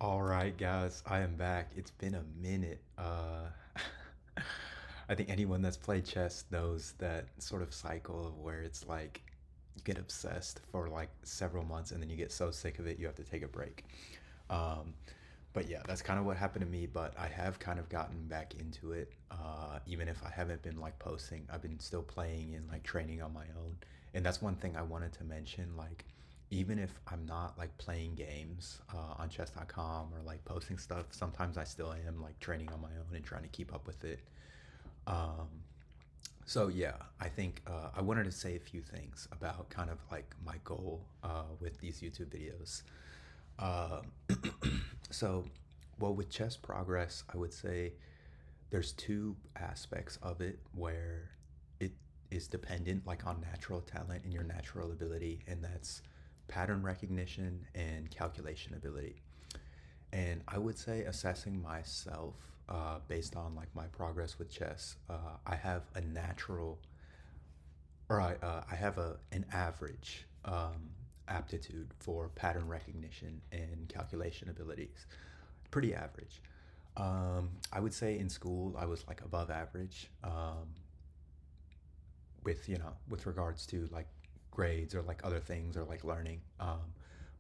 All right, guys, I am back. It's been a minute. I think anyone that's played chess knows that sort of cycle of where it's like you get obsessed for like several months and then you get so sick of it you have to take a break. Um, but yeah, that's kind of what happened to me. But I have kind of gotten back into it. Even if I haven't been like posting, I've been still playing and like training on my own. And that's one thing I wanted to mention. Like, even if I'm not like playing games on chess.com or like posting stuff, sometimes I still am like training on my own and trying to keep up with it. Um, so yeah, I think I wanted to say a few things about kind of like my goal with these YouTube videos. Um, so, well, with chess progress, I would say there's two aspects of it where it is dependent like on natural talent and your natural ability, and that's pattern recognition and calculation ability. And I would say assessing myself based on like my progress with chess, I have a natural I have an average aptitude for pattern recognition and calculation abilities. Pretty average. I would say in school I was like above average with with regards to like grades or like other things or like learning.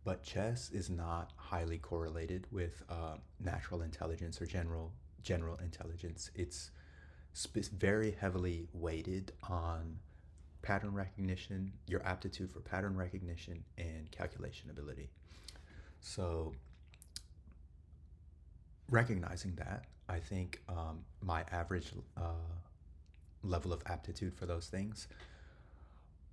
But chess is not highly correlated with natural intelligence or general intelligence. It's very heavily weighted on pattern recognition, your aptitude for pattern recognition, and calculation ability. So, recognizing that, I think my average level of aptitude for those things,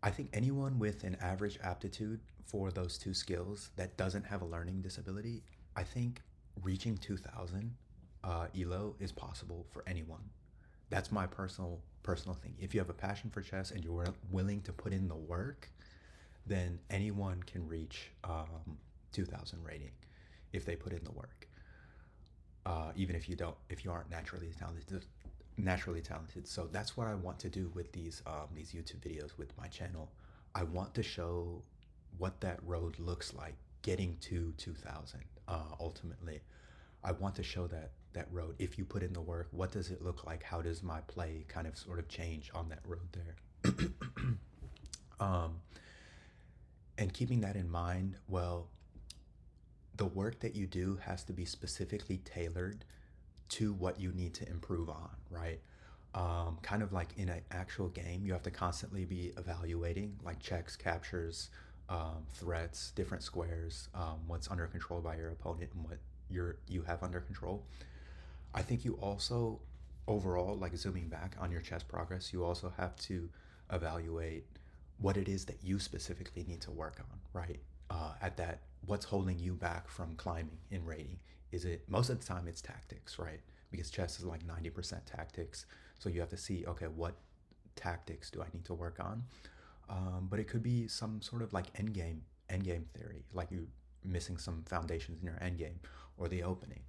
I think anyone with an average aptitude for those two skills that doesn't have a learning disability, I think reaching 2000 ELO is possible for anyone. That's my personal thing. If you have a passion for chess and you're willing to put in the work, then anyone can reach 2000 rating if they put in the work. Even if you aren't naturally talented. So that's what I want to do with these YouTube videos with my channel. I want to show what that road looks like getting to 2000. Ultimately, I want to show that road. If you put in the work, what does it look like? How does my play kind of sort of change on that road there? um, and keeping that in mind, well, the work that you do has to be specifically tailored to what you need to improve on, right? Kind of like in an actual game, you have to constantly be evaluating like checks, captures, threats, different squares, what's under control by your opponent and what you have under control. I think you also overall, like zooming back on your chess progress, you also have to evaluate what it is that you specifically need to work on, right? At that, what's holding you back from climbing in rating? Is it most of the time it's tactics, right? Because chess is like 90% tactics. So you have to see, okay, what tactics do I need to work on? But it could be some sort of like endgame theory, like you missing some foundations in your endgame or the opening.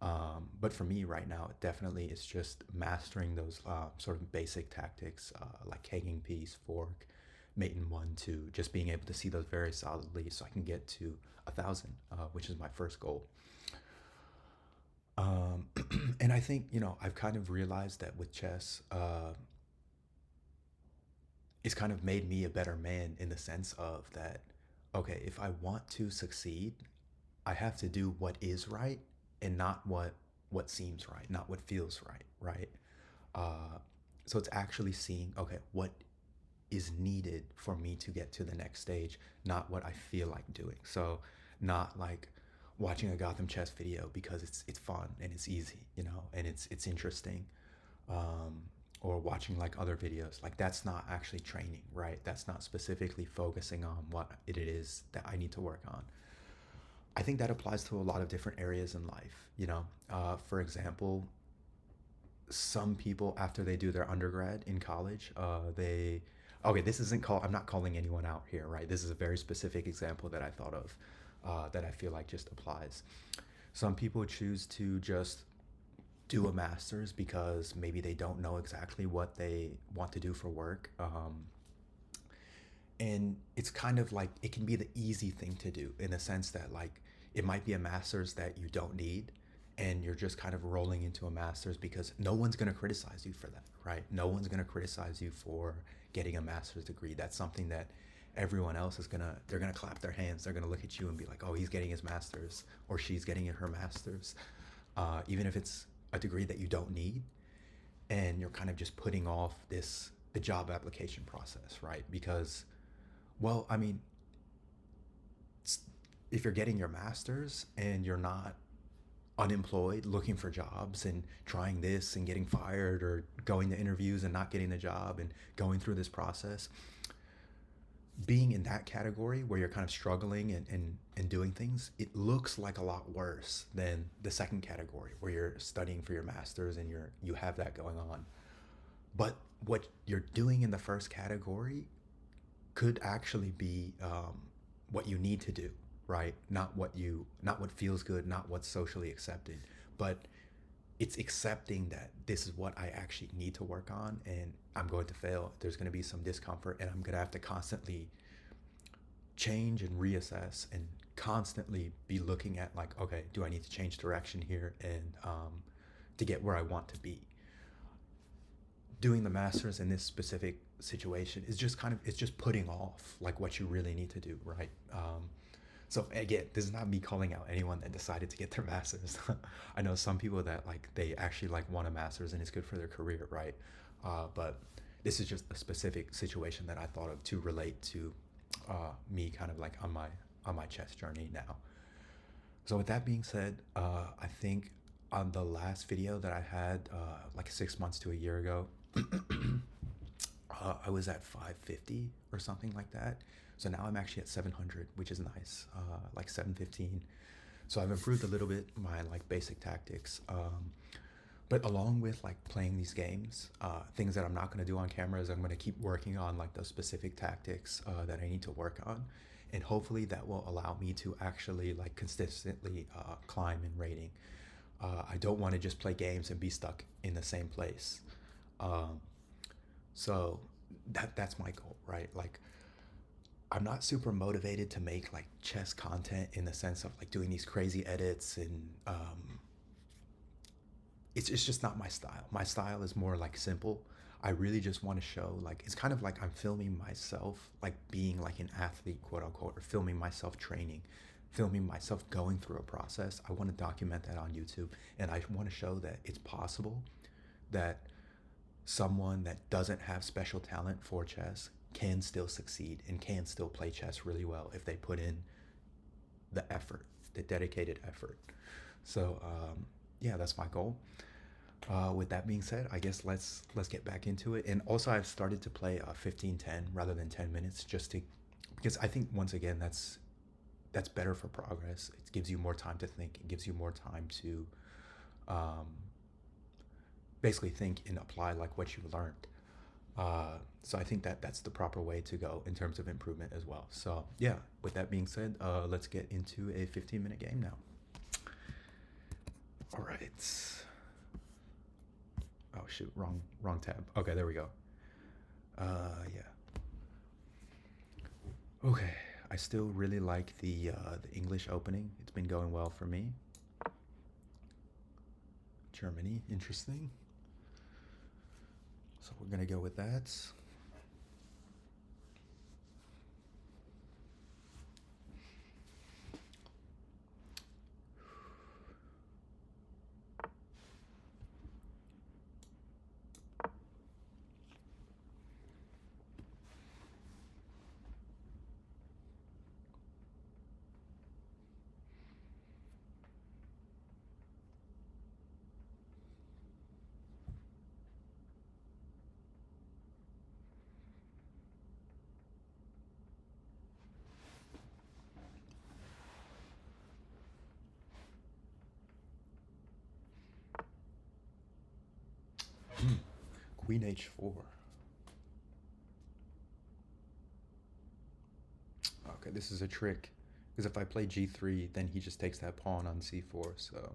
But for me right now, it definitely is just mastering those sort of basic tactics like hanging piece, fork, mate in 1, 2, just being able to see those very solidly so I can get to 1000, which is my first goal. Um, and I think, I've kind of realized that with chess, it's kind of made me a better man in the sense of that, okay, if I want to succeed, I have to do what is right and not what seems right, not what feels right, right? Uh, so it's actually seeing, okay, what is needed for me to get to the next stage, not what I feel like doing. So not like watching a Gotham chess video because it's fun and it's easy, and it's interesting. Um, or watching like other videos. Like that's not actually training, right? That's not specifically focusing on what it is that I need to work on. I think that applies to a lot of different areas in life. For example, some people after they do their undergrad in college, they okay. This isn't called. I'm not calling anyone out here, right? This is a very specific example that I thought of that I feel like just applies. Some people choose to just do a master's because maybe they don't know exactly what they want to do for work. And it's kind of like it can be the easy thing to do in the sense that like It might be a master's that you don't need, and you're just kind of rolling into a master's because no one's going to criticize you for that, right? No one's going to criticize you for getting a master's degree. That's something that everyone else is going to, they're going to clap their hands. They're going to look at you and be like, oh, he's getting his master's, or she's getting her master's. Even if it's a degree that you don't need, and you're kind of just putting off the job application process, right? Because, well, I mean, if you're getting your master's and you're not unemployed looking for jobs and trying this and getting fired, or going to interviews and not getting the job and going through this process, being in that category where you're kind of struggling and doing things, it looks like a lot worse than the second category where you're studying for your master's and you have that going on. But what you're doing in the first category could actually be what you need to do, right? Not what feels good, not what's socially accepted, but it's accepting that this is what I actually need to work on, and I'm going to fail. There's going to be some discomfort, and I'm going to have to constantly change and reassess and constantly be looking at, like, okay, do I need to change direction here and to get where I want to be? Doing the masters in this specific situation is just kind of, it's just putting off like what you really need to do, right? So again, this is not me calling out anyone that decided to get their masters. I know some people that like they actually like want a masters and it's good for their career, right? But this is just a specific situation that I thought of to relate to me, kind of like on my chess journey now. So with that being said, I think on the last video that I had like 6 months to a year ago, I was at 550 or something like that. So now I'm actually at 700, which is nice, like 715. So I've improved a little bit my like basic tactics. But along with like playing these games, things that I'm not going to do on camera is I'm going to keep working on like the specific tactics that I need to work on. And hopefully that will allow me to actually like consistently climb in rating. I don't want to just play games and be stuck in the same place. Um, so that's my goal, right? Like I'm not super motivated to make like chess content in the sense of like doing these crazy edits, and it's just not my style. My style is more like simple. I really just want to show, like, it's kind of like I'm filming myself like being like an athlete, quote unquote, or filming myself training, filming myself going through a process. I want to document that on YouTube, and I want to show that it's possible that someone that doesn't have special talent for chess can still succeed and can still play chess really well if they put in the effort, the dedicated effort. So yeah, that's my goal. With that being said, I guess let's get back into it. And also, I've started to play 15-10 rather than 10 minutes, just to, because I think once again that's better for progress. It gives you more time to think. It gives you more time to um, basically think and apply like what you learned. So I think that that's the proper way to go in terms of improvement as well. So yeah, with that being said, let's get into a 15-minute game now. All right. Oh shoot, wrong tab. Okay, there we go. Yeah. Okay, I still really like the English opening. It's been going well for me. Germany, interesting. So we're gonna go with that. Queen h4. Okay, this is a trick. Because if I play g3, then he just takes that pawn on c4, so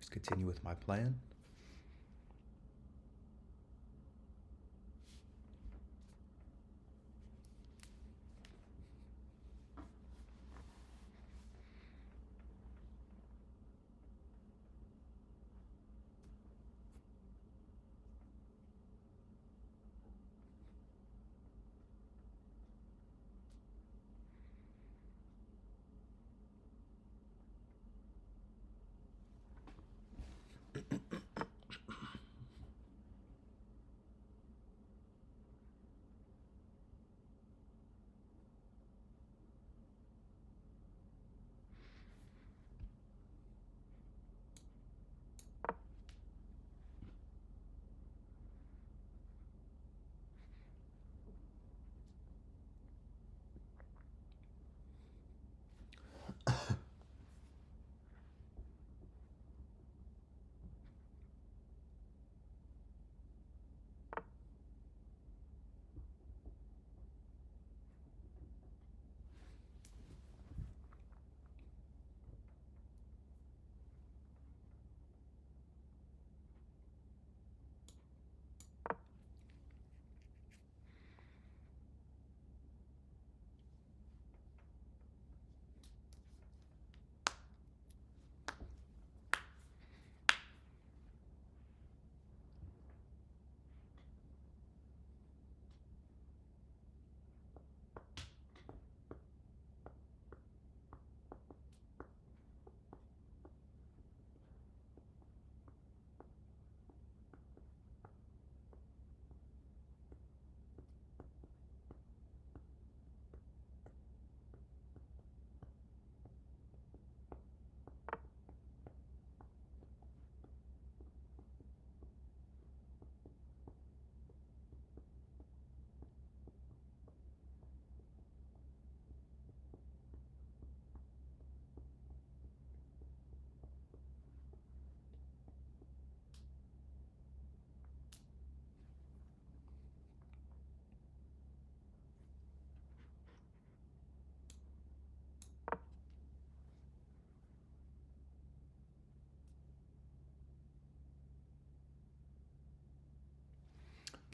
just continue with my plan.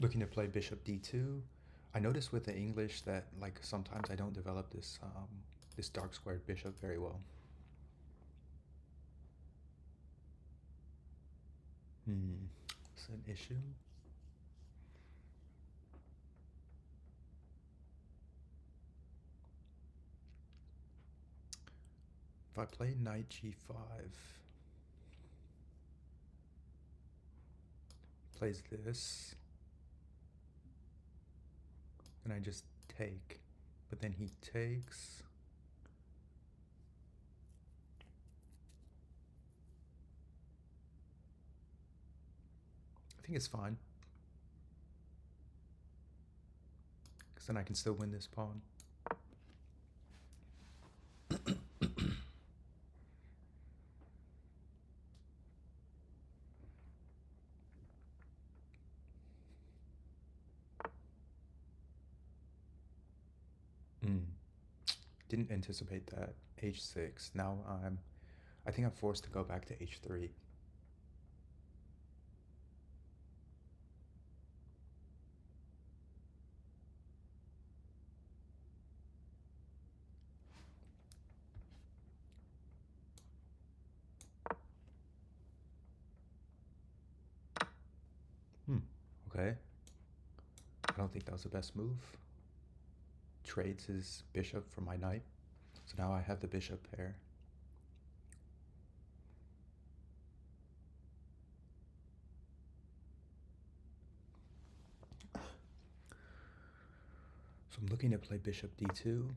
Looking to play bishop d2. I noticed with the English that like sometimes I don't develop this dark squared bishop very well. Is that an issue? If I play knight g5, plays this, and I just take, but then he takes. I think it's fine, because then I can still win this pawn. Didn't anticipate that. h6. Now I think I'm forced to go back to h3. Okay. I don't think that was the best move. Trades his bishop for my knight. So now I have the bishop pair. So I'm looking to play bishop d2.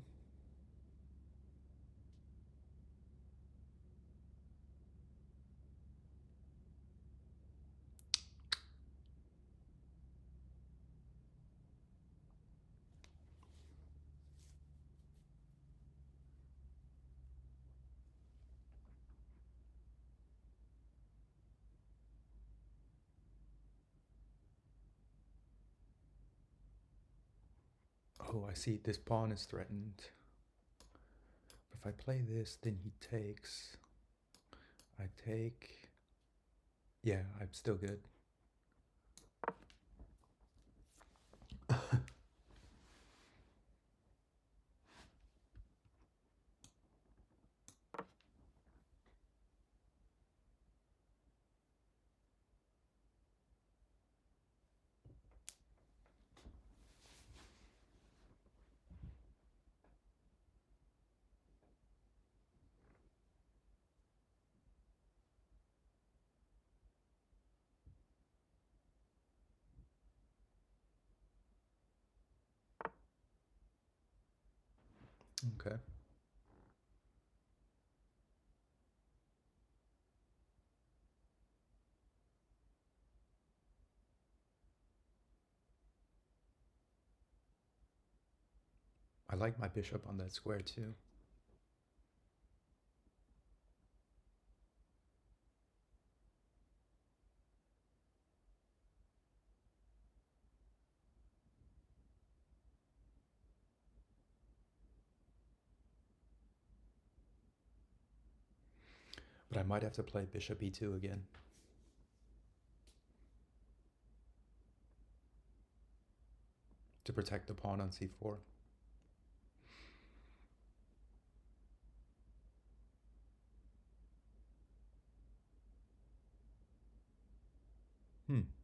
Oh, I see. This pawn is threatened. If I play this, then he takes. I take. Yeah, I'm still good. Okay. I like my bishop on that square too. But I might have to play bishop e2 again. To protect the pawn on c4.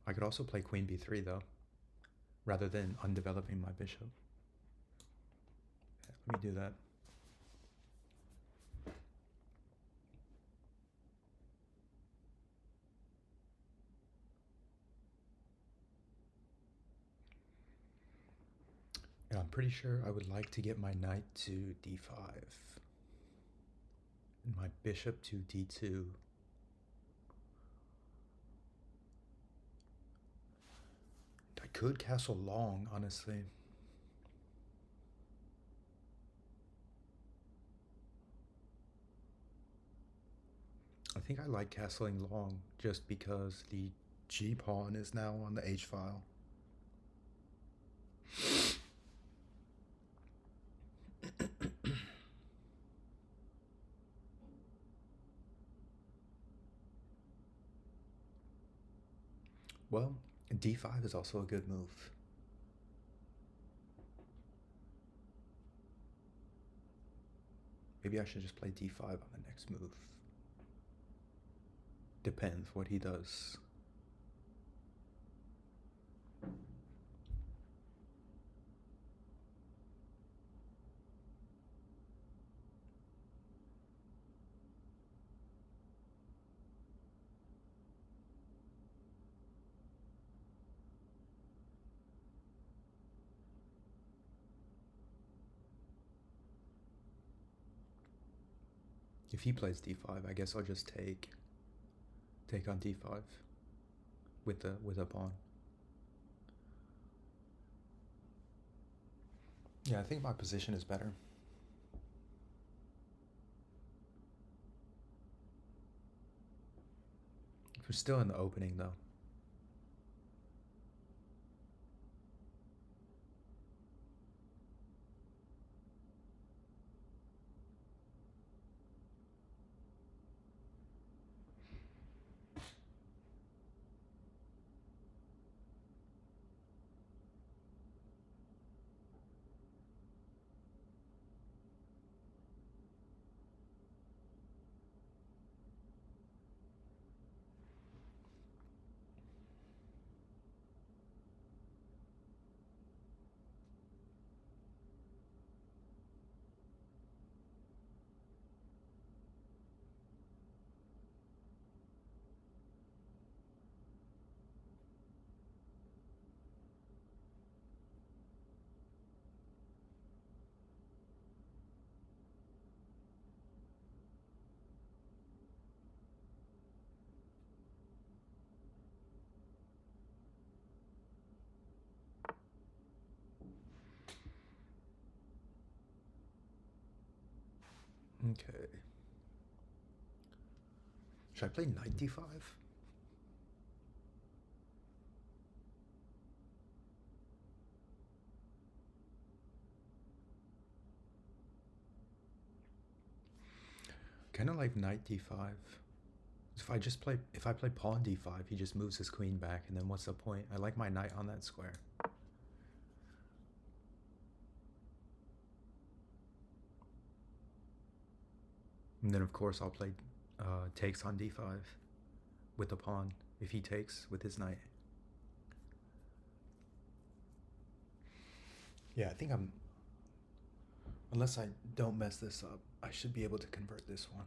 I could also play queen b3 though, rather than undeveloping my bishop. Let me do that. And I'm pretty sure I would like to get my knight to d5 and my bishop to d2. I could castle long, honestly. I think I like castling long just because the g pawn is now on the h file. Well, D5 is also a good move. Maybe I should just play D5 on the next move. Depends what he does. If he plays D5, I guess I'll just take on D5 with a pawn. Yeah, I think my position is better. We're still in the opening though. Okay. Should I play knight D5? Kind of like knight D5. If I play pawn D5, he just moves his queen back, and then what's the point? I like my knight on that square. And then of course I'll play takes on D5 with the pawn if he takes with his knight. Yeah, I think unless I don't mess this up, I should be able to convert this one.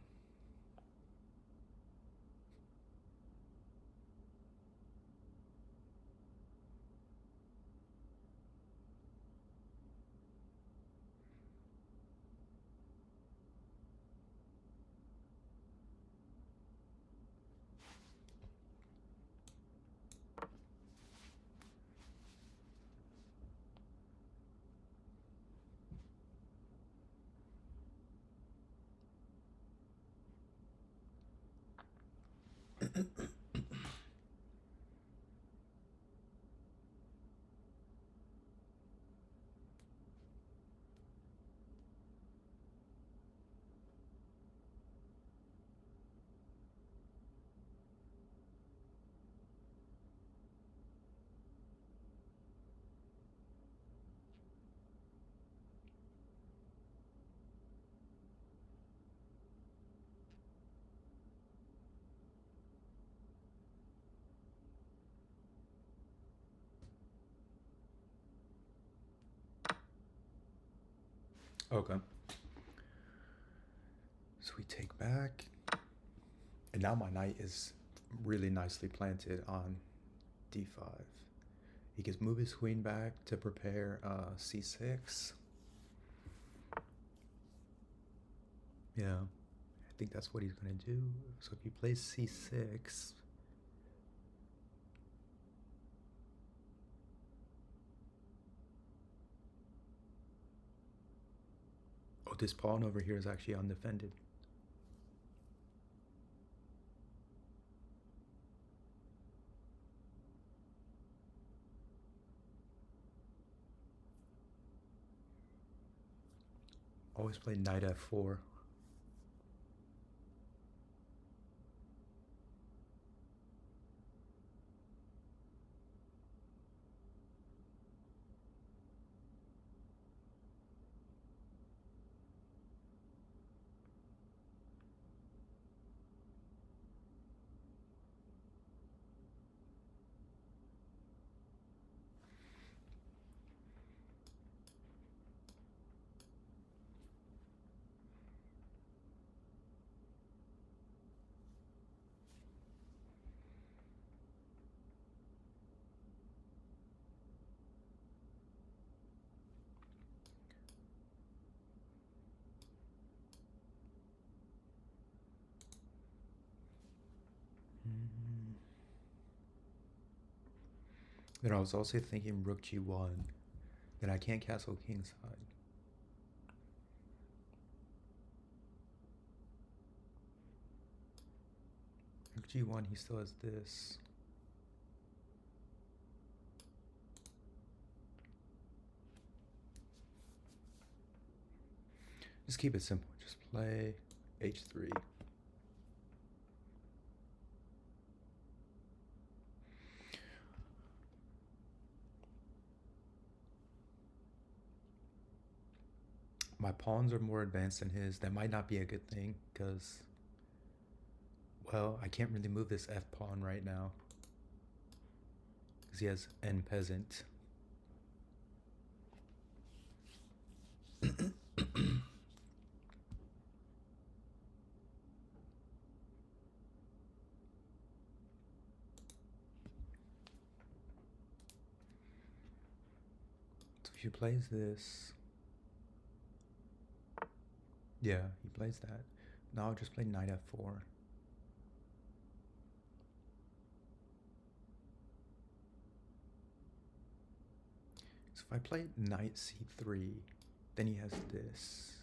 Okay. So we take back. And now my knight is really nicely planted on D5. He can move his queen back to prepare C6. Yeah, I think that's what he's going to do. So if he plays C6, oh, this pawn over here is actually undefended. Always play knight F4. Then I was also thinking rook g1. Then I can't castle kingside. Rook g1, he still has this. Just keep it simple. Just play h3. My pawns are more advanced than his. That might not be a good thing because, well, I can't really move this f pawn right now because he has n peasant. So if he plays this, yeah, he plays that. Now I'll just play knight f4. So if I play knight c3, then he has this.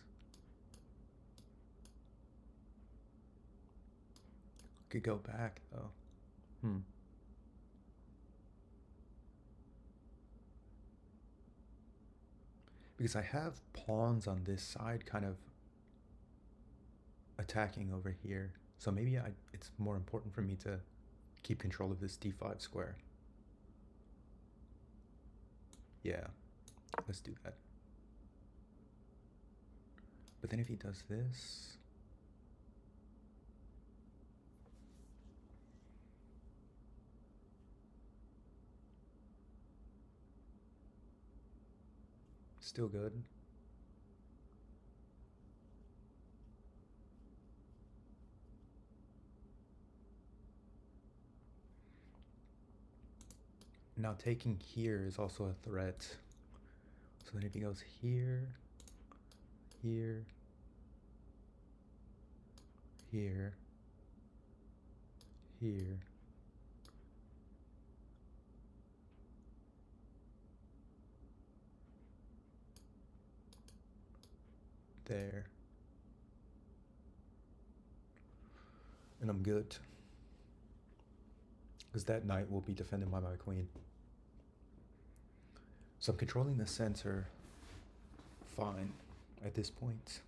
Could go back though. Because I have pawns on this side kind of attacking over here. So maybe it's more important for me to keep control of this d5 square. Yeah, let's do that. But then if he does this, still good. Now taking here is also a threat. So then if he goes here, here, here, here, there, and I'm good. Because that knight will be defended by my queen. So I'm controlling the center fine at this point.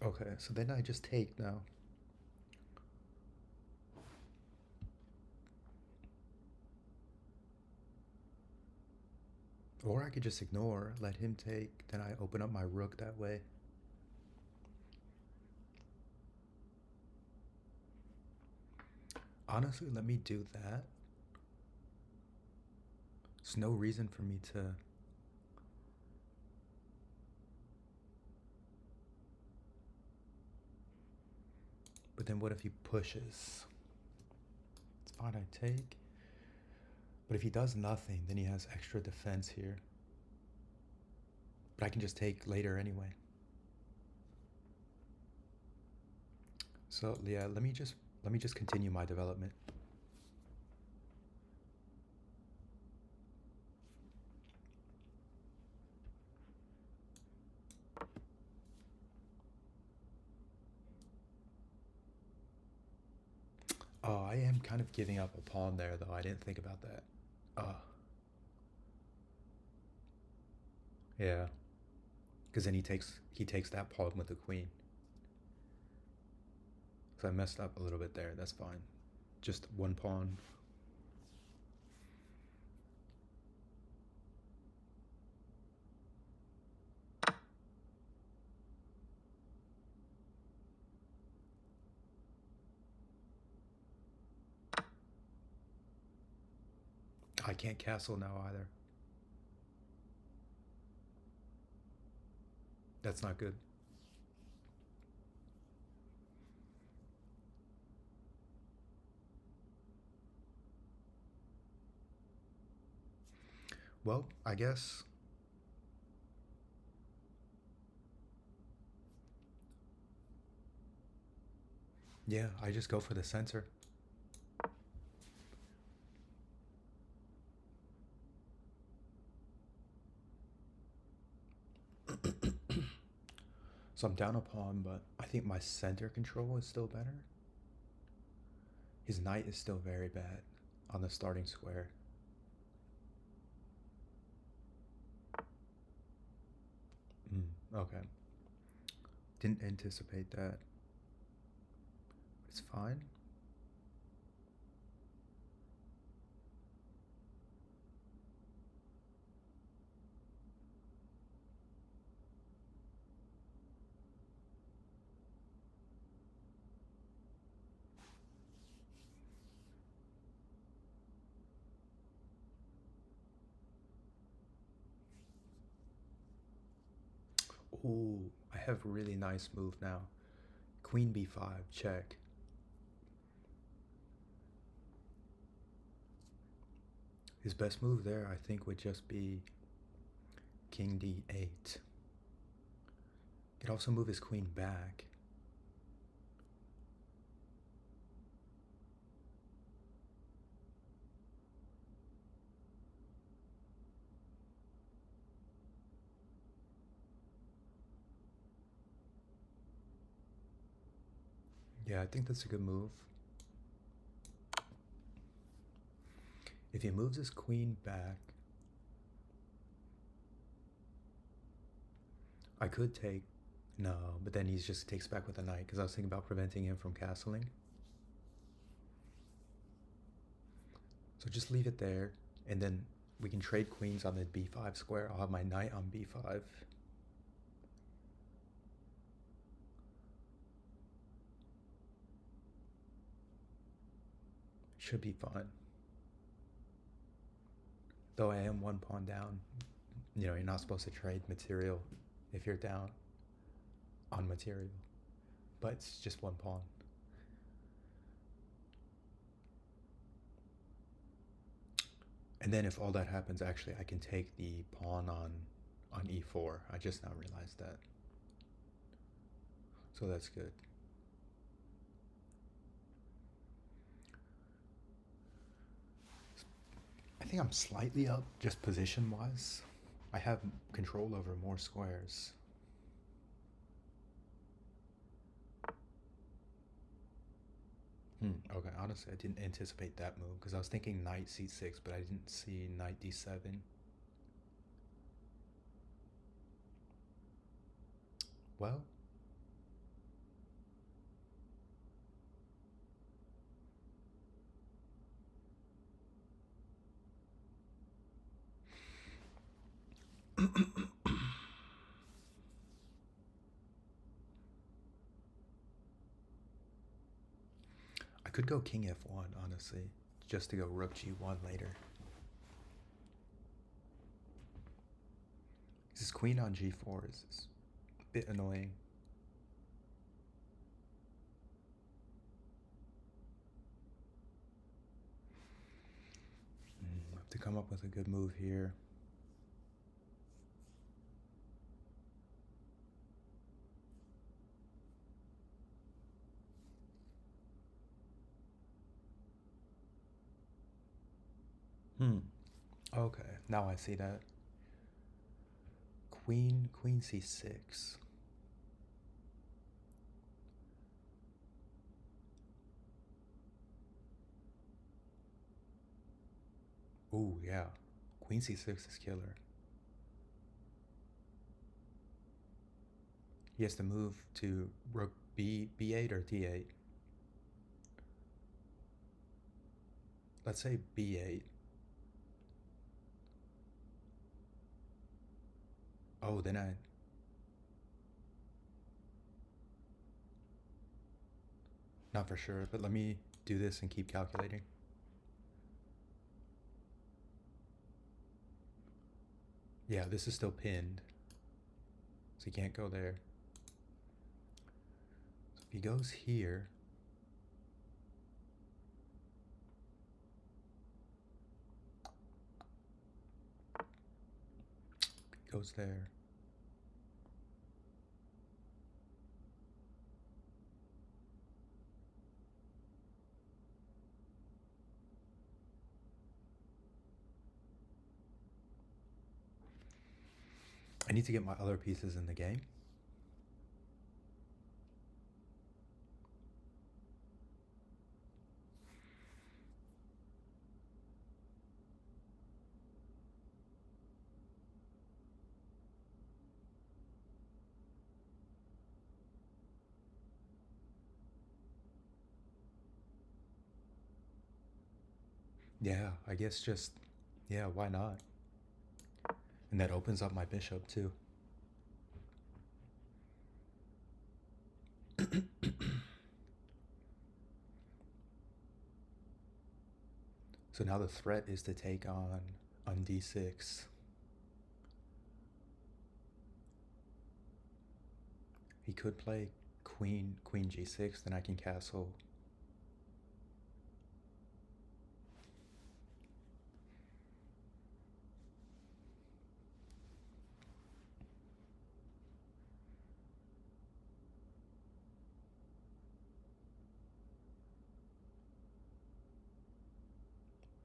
Okay, so then I just take now. Or I could just ignore, let him take, then I open up my rook that way. Honestly, let me do that. There's no reason for me to... But then what if he pushes? It's fine, I take. But if he does nothing, then he has extra defense here. But I can just take later anyway. So yeah, let me just continue my development. Oh, I am kind of giving up a pawn there though. I didn't think about that. Yeah. Because then he takes that pawn with the queen. So I messed up a little bit there. That's fine. Just one pawn. I can't castle now either. That's not good. Well, I guess... Yeah, I just go for the center. So I'm down a pawn, but I think my center control is still better. His knight is still very bad on the starting square. Okay. Didn't anticipate that. It's fine. Ooh, I have a really nice move now. Queen b5, check. His best move there, I think, would just be king d8. Could also move his queen back. Yeah, I think that's a good move. If he moves his queen back, I could take... No, but then he just takes back with a knight, because I was thinking about preventing him from castling. So just leave it there, and then we can trade queens on the b5 square. I'll have my knight on b5. Should be fine. Though I am one pawn down. You know, you're not supposed to trade material if you're down on material. But it's just one pawn. And then if all that happens, actually, I can take the pawn on e4. I just now realized that. So that's good. I think I'm slightly up, just position-wise. I have control over more squares. Okay, honestly, I didn't anticipate that move, because I was thinking knight c6, but I didn't see knight d7. Well, I could go king f1, honestly, just to go rook g1 later. This queen on g4 is a bit annoying. I have to come up with a good move here. Okay, now I see that. Queen c6. Ooh, yeah. Queen c6 is killer. He has to move to rook b8 or d8. Let's say b8. Oh, then I... Not for sure, but let me do this and keep calculating. Yeah, this is still pinned, so he can't go there. So if he goes here... He goes there. I need to get my other pieces in the game. Yeah, I guess just, yeah, why not? And that opens up my bishop too. So now the threat is to take on d6. He could play queen g6, then I can castle.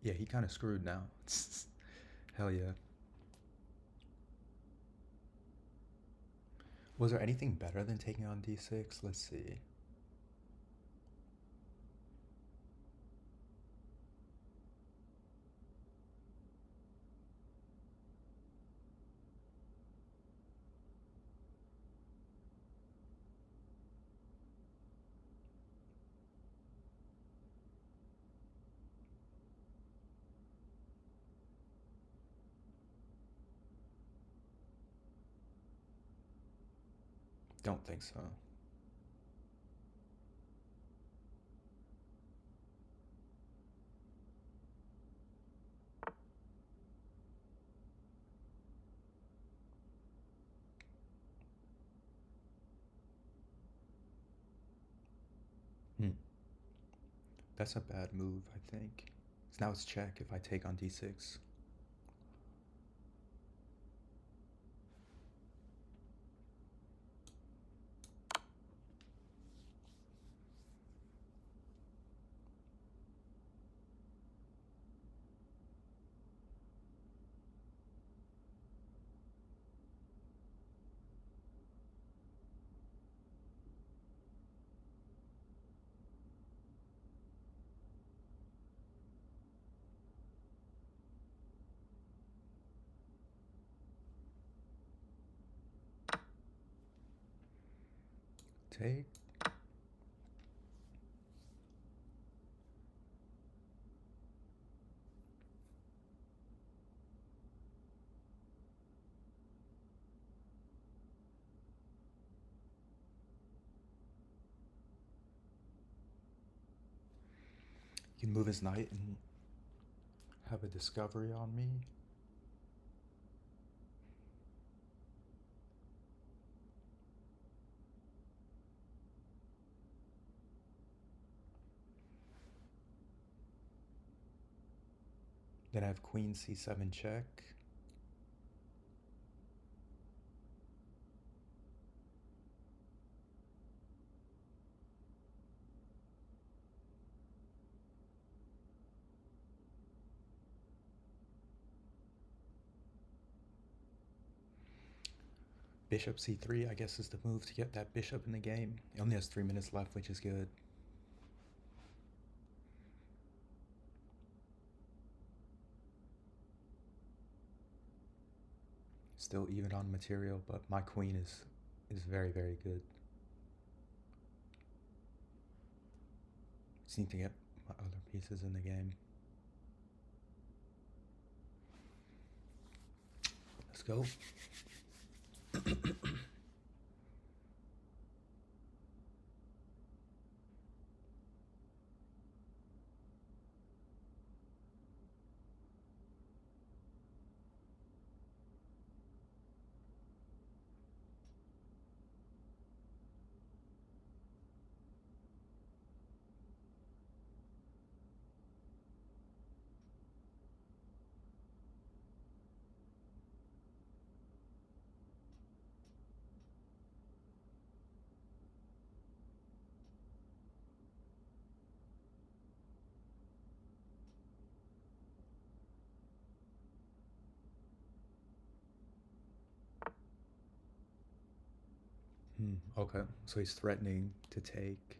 Yeah, he kind of screwed now. Hell yeah. Was there anything better than taking on d6? Let's see. Don't think so. Hmm. That's a bad move, I think. So now it's check if I take on d6. Take. He can move his knight and have a discovery on me. Then I have queen c7 check. Bishop c3, I guess, is the move to get that bishop in the game. He only has 3 minutes left, which is good. Still even on material, but my queen is very, very good. Just need to get my other pieces in the game. Let's go. Okay, so he's threatening to take.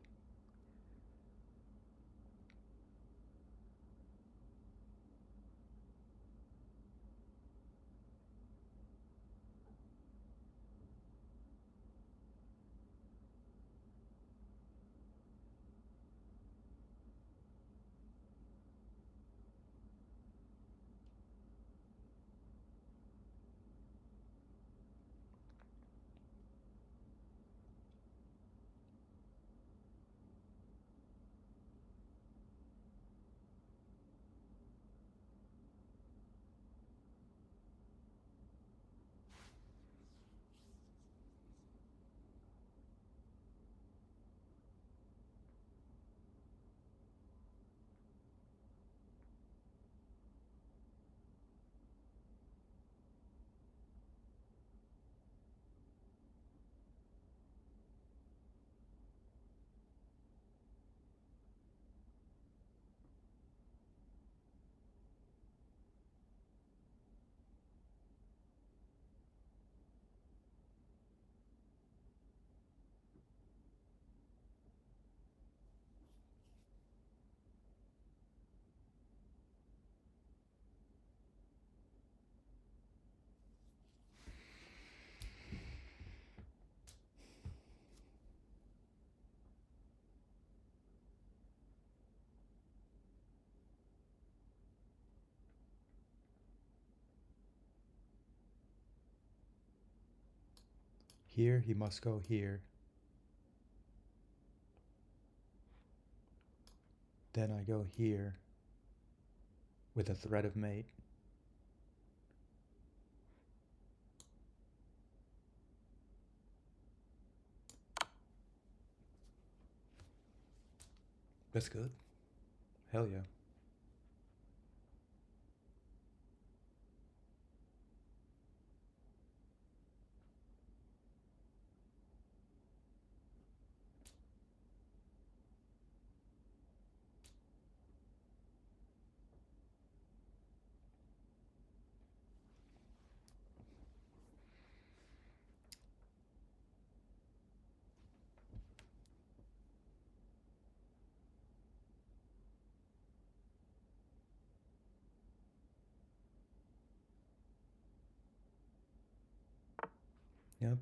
Here, he must go here. Then I go here with a threat of mate. That's good. Hell yeah. Yep.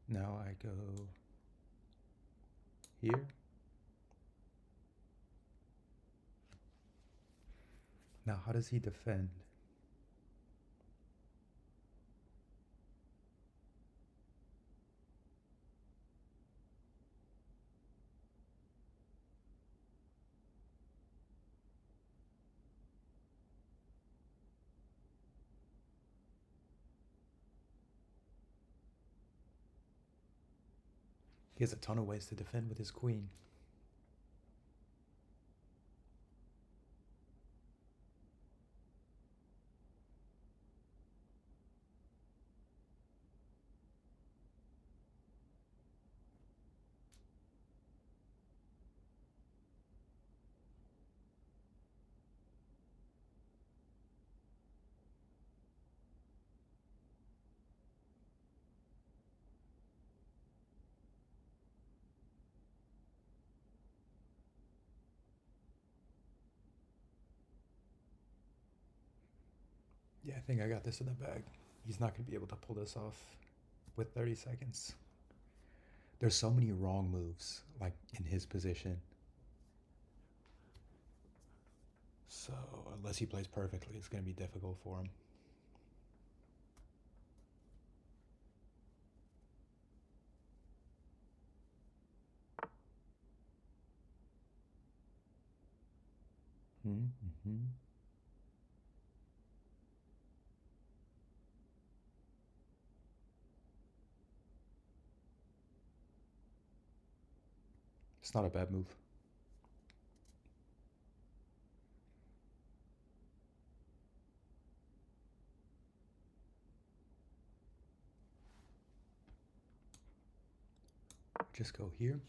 Now I go here. Now, how does he defend? He has a ton of ways to defend with his queen. Yeah, I think I got this in the bag. He's not going to be able to pull this off with 30 seconds. There's so many wrong moves, like in his position. So, unless he plays perfectly, it's going to be difficult for him. Mm-hmm. It's not a bad move. Just go here.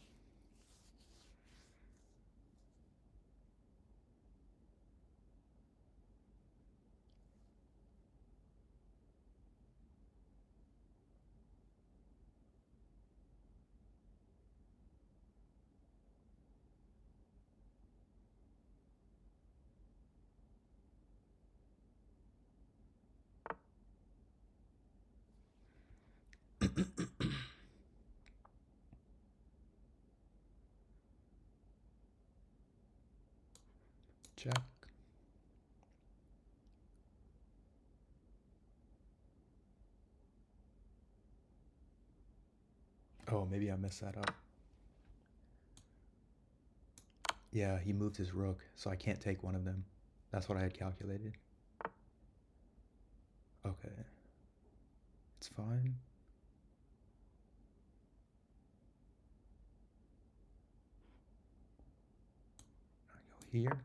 Check. Oh, maybe I messed that up. Yeah, he moved his rook, so I can't take one of them. That's what I had calculated. Okay. It's fine. I go here.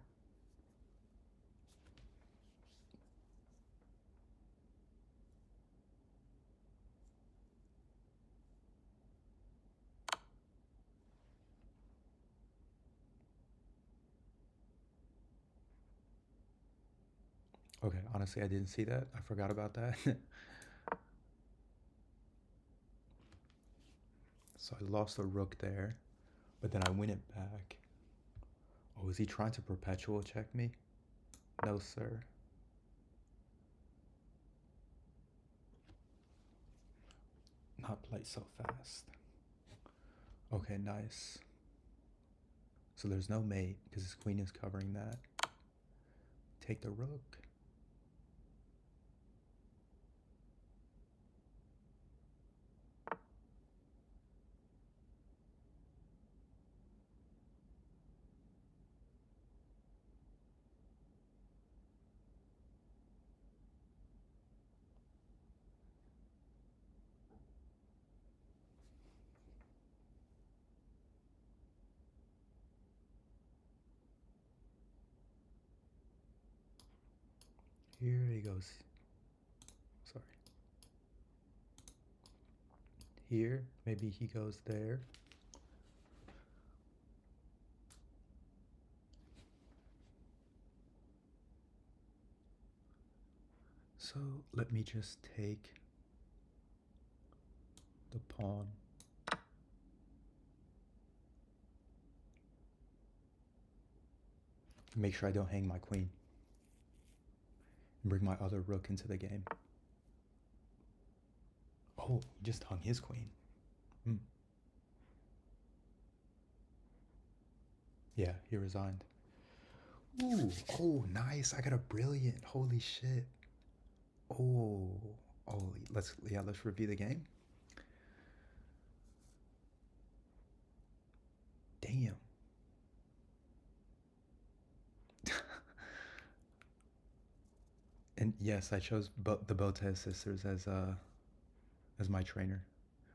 Okay, honestly, I didn't see that. I forgot about that. So I lost a rook there, but then I win it back. Oh, is he trying to perpetual check me? No, sir. Not play so fast. Okay, nice. So there's no mate because his queen is covering that. Take the rook. here, he goes, sorry, here, maybe he goes there. So let me just take the pawn. Make sure I don't hang my queen. And bring my other rook into the game. Oh, he just hung his queen. Hmm. Yeah, he resigned. Ooh, oh, nice. I got a brilliant. Holy shit. Oh, oh, let's review the game. Damn. And yes, I chose the Botez sisters as my trainer.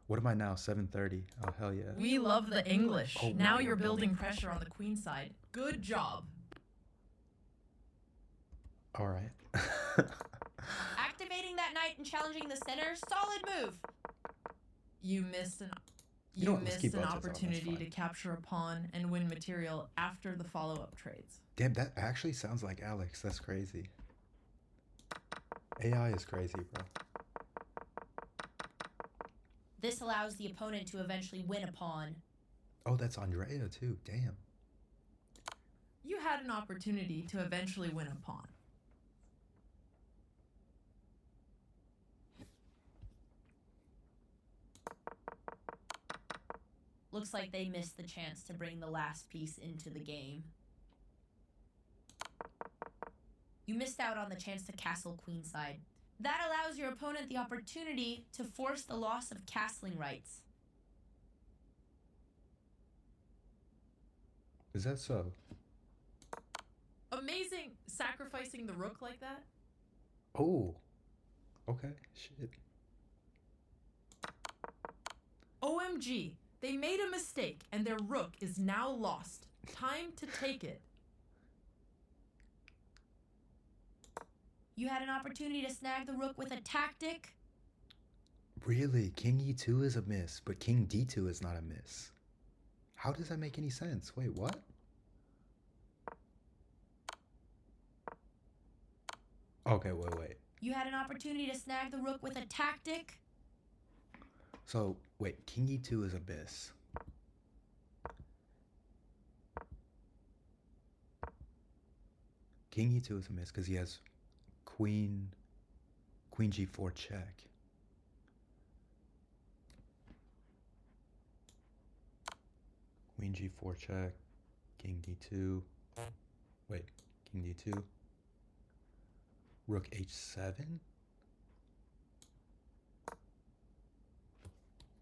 What am I now? 7:30. Oh hell yeah. We love the English. Oh, Now we're you're building building pressure on the queen side. Good job. All right. Activating that knight and challenging the center, solid move. You missed an You know you what, let's missed keep an Botez on, that's opportunity fine. to capture a pawn and win material after the follow-up trades. Damn, that actually sounds like Alex. That's crazy. AI is crazy, bro. This allows the opponent to eventually win a pawn. Oh, that's Andrea too. Damn. You had an opportunity to eventually win a pawn. Looks like they missed the chance to bring the last piece into the game. You missed out on the chance to castle queenside. That allows your opponent the opportunity to force the loss of castling rights. Is that so? Amazing sacrificing the rook like that. Oh. Okay. Shit. OMG, they made a mistake and their rook is now lost. Time to take it. You had an opportunity to snag the rook with a tactic. Really? King E2 is a miss, but King D2 is not a miss. How does that make any sense? Wait, what? Okay, wait. You had an opportunity to snag the rook with a tactic. So, wait, King E2 is a miss. King E2 is a miss because he has Queen G4 check. Queen G4 check, King D2. Wait, King D2. Rook H7?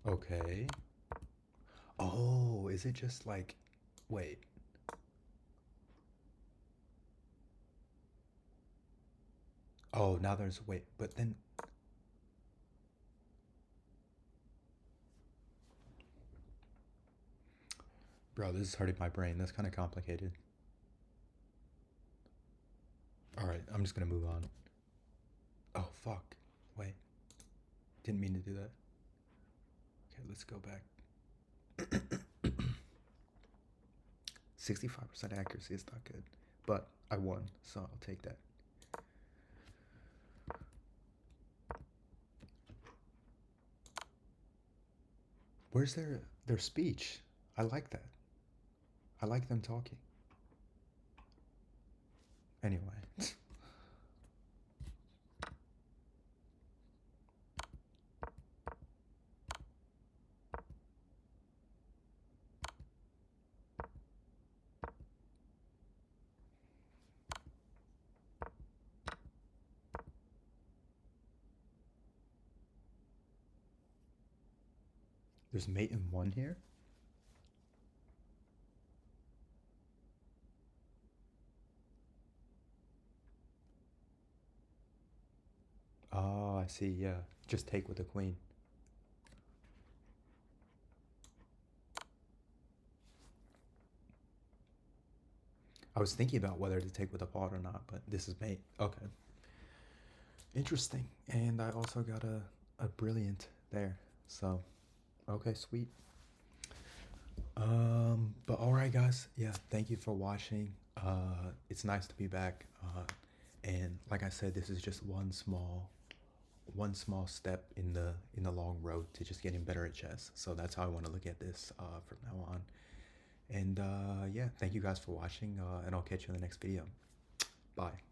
Okay. Oh, is it just like, wait. Oh, now there's, wait, but then. Bro, this is hurting my brain. That's kind of complicated. Alright, I'm just gonna move on. Oh, fuck. Wait. Didn't mean to do that. Okay, let's go back. 65% accuracy is not good. But I won, so I'll take that. Where's their speech? I like that. I like them talking. Anyway. There's mate in one here. Oh, I see, yeah. Just take with the queen. I was thinking about whether to take with a pawn or not, but this is mate. Okay. Interesting. And I also got a brilliant there. So, okay, sweet. But all right, guys. Yeah, thank you for watching. It's nice to be back. And like I said, this is just one small step in the long road to just getting better at chess. So that's how I want to look at this from now on. And yeah, thank you guys for watching, and I'll catch you in the next video. Bye.